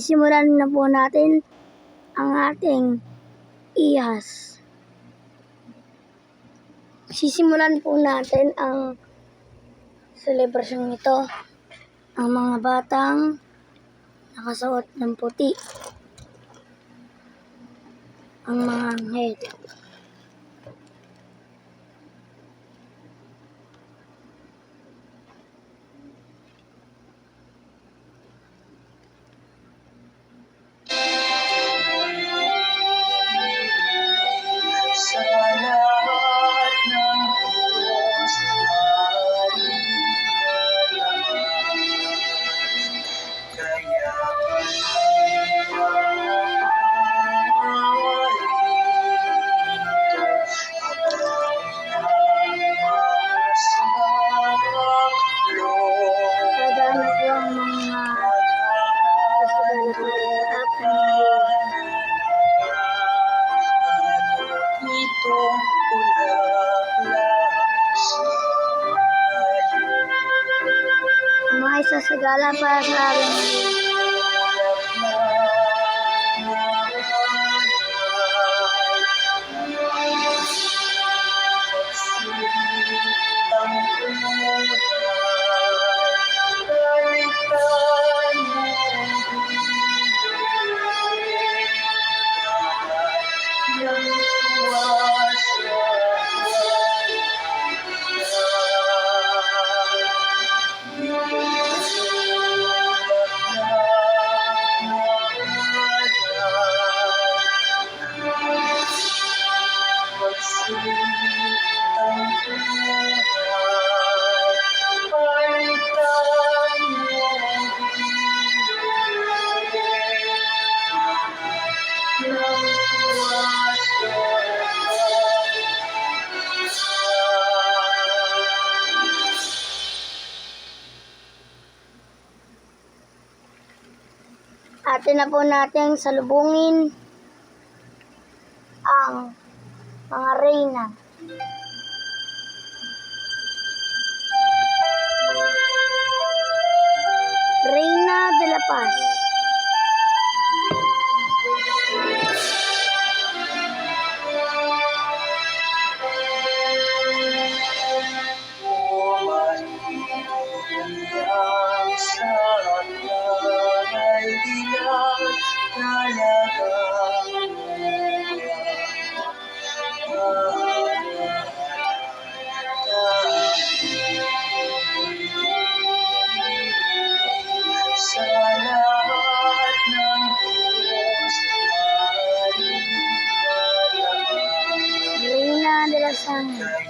sisimulan na po natin ang ating ihas. Sisimulan po natin ang selebrasyong ito. Ang mga batang nakasuot ng puti. Ang mga anghel. Sa lahat ng Diyos kaya Dadaan po ang mga kasagala po ito mga isasagala para sa amin. Atin na po natin salubungin ang mga reyna. Reyna de la Paz. Sa lahat ng Diyos Reyna de la Sangre.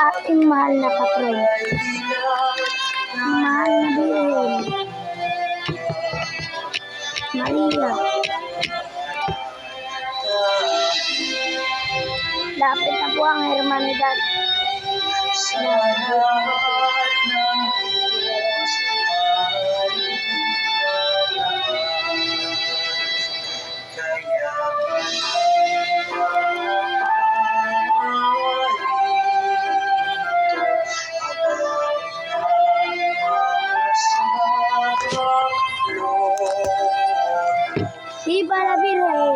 ating mahal na patron. Ang mahal na Birhen. Maria. Lapit na po ang hermanidad. Sa lahat ng Diyos ay kaya Viva la Virgen!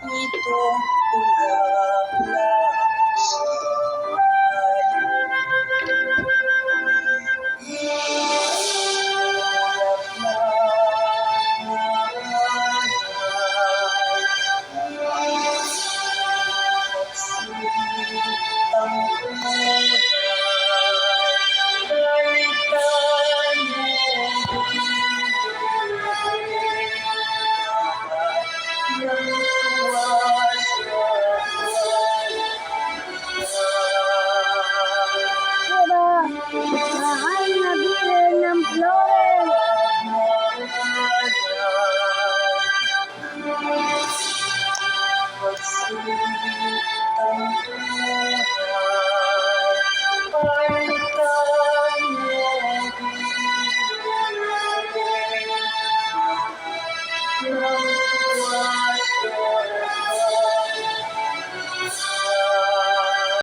itong bulaklak sa Viva! Mahal na Birhen ng Flores! Pagsulit ang